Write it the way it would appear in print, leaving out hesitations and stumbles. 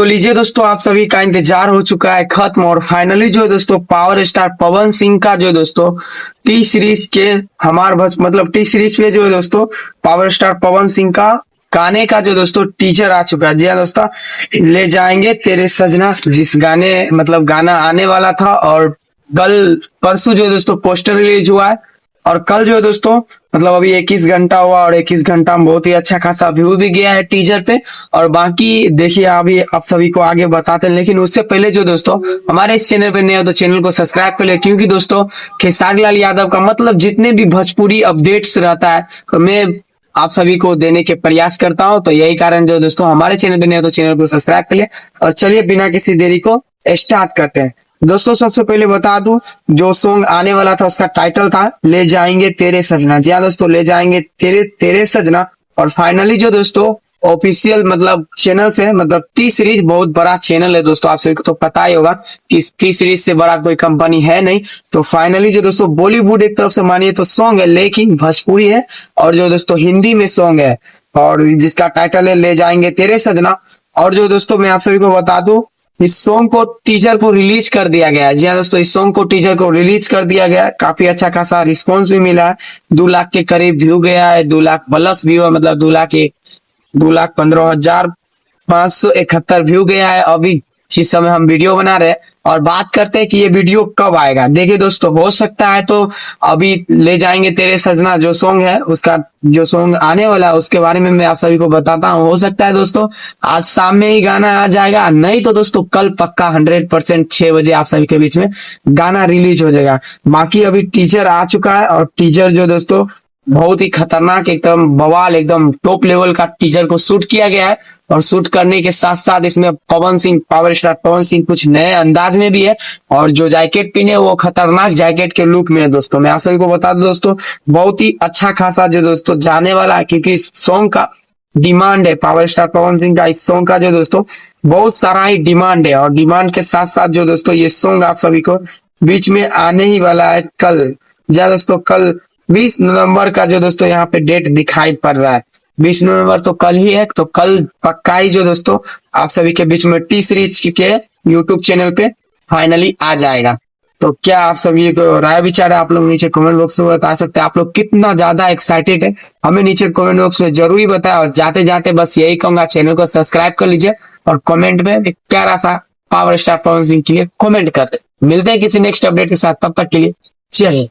लीजिए दोस्तों, आप सभी का इंतजार हो चुका है खत्म और फाइनली जो है दोस्तों पावर स्टार पवन सिंह का जो है दोस्तों टी सीरीज के मतलब टी सीरीज पे जो है दोस्तों पावर स्टार पवन सिंह का गाने का जो दोस्तों टीजर आ चुका है। जी हाँ दोस्तों, ले जाएंगे तेरे सजना, जिस गाने मतलब गाना आने वाला था और कल परसों जो है दोस्तों पोस्टर रिलीज हुआ है और कल जो है दोस्तों मतलब अभी 21 घंटा हुआ और 21 घंटा में बहुत ही अच्छा खासा व्यू भी गया है टीजर पे। और बाकी देखिए अभी आप सभी को आगे बताते हैं, लेकिन उससे पहले जो दोस्तों हमारे इस चैनल पे नए हो तो चैनल को सब्सक्राइब कर ले, क्योंकि दोस्तों खेसारी लाल यादव का मतलब जितने भी भोजपुरी अपडेट्स रहता है तो मैं आप सभी को देने के प्रयास करता हूँ। तो यही कारण जो दोस्तों हमारे चैनल पे नए हो तो चैनल को सब्सक्राइब कर ले। और चलिए बिना किसी देरी को स्टार्ट करते हैं। दोस्तों सबसे पहले बता दूं, जो सॉन्ग आने वाला था उसका टाइटल था ले जाएंगे तेरे सजना। जी हाँ दोस्तों, ले जाएंगे तेरे सजना। और फाइनली जो दोस्तों ऑफिशियल मतलब चैनल से मतलब टी सीरीज बहुत बड़ा चैनल है दोस्तों, आप सभी को तो पता ही होगा कि टी सीरीज से बड़ा कोई कंपनी है नहीं। तो फाइनली जो दोस्तों बॉलीवुड एक तरफ से मानिए तो सॉन्ग है, लेकिन भोजपुरी है और जो दोस्तों हिंदी में सॉन्ग है और जिसका टाइटल है ले जाएंगे तेरे सजना। और जो दोस्तों मैं आप सभी को बता दूं, इस सॉन्ग को टीजर को रिलीज कर दिया गया है। जी हाँ दोस्तों, इस सॉन्ग को टीजर को रिलीज कर दिया गया है, काफी अच्छा खासा रिस्पांस भी मिला है। 2 लाख के करीब व्यू गया है, 2 लाख प्लस व्यू है, मतलब 2,15,571 व्यू गया है अभी जिस समय हम वीडियो बना रहे हैं। और बात करते हैं कि ये वीडियो कब आएगा। देखिए दोस्तों, हो सकता है तो अभी ले जाएंगे तेरे सजना जो सॉन्ग है उसका जो सॉन्ग आने वाला है उसके बारे में मैं आप सभी को बताता हूँ। हो सकता है दोस्तों आज शाम में ही गाना आ जाएगा, नहीं तो दोस्तों कल पक्का 100% 6 बजे आप सभी के बीच में गाना रिलीज हो जाएगा। बाकी अभी टीजर आ चुका है और टीजर जो दोस्तों बहुत ही खतरनाक एकदम बवाल एकदम टॉप लेवल का टीजर को शूट किया गया है। और शूट करने के साथ साथ इसमें पवन सिंह पावर स्टार पवन सिंह कुछ नए अंदाज में भी है और जो जैकेट पहने वो खतरनाक जैकेट के लुक में है। दोस्तों मैं आप सभी को बता दूं दोस्तों बहुत ही अच्छा खासा जो दोस्तों जाने वाला है, क्योंकि इस सॉन्ग का डिमांड है। पावर स्टार पवन सिंह का इस सॉन्ग का जो दोस्तों बहुत सारा ही डिमांड है और डिमांड के साथ साथ जो दोस्तों ये सॉन्ग आप सभी को बीच में आने ही वाला है कल। जी दोस्तों, कल 20 नवंबर का जो दोस्तों यहाँ पे डेट दिखाई पड़ रहा है, 20 नवंबर तो कल ही है। तो कल पक्का ही जो दोस्तों आप सभी के बीच में टी सीरीज के यूट्यूब चैनल पे फाइनली आ जाएगा। तो क्या आप सभी को राय विचार है आप लोग नीचे कमेंट बॉक्स में बता सकते हैं। आप लोग कितना ज्यादा एक्साइटेड है हमें नीचे कमेंट बॉक्स में जरूर ही बताएं। और जाते जाते बस यही कहूंगा, चैनल को सब्सक्राइब कर लीजिए और कमेंट में एक प्यारा सा पावर स्टार पवन सिंह के लिए कमेंट कर दे। मिलते हैं किसी नेक्स्ट अपडेट के साथ, तब तक के लिए जय हिंद।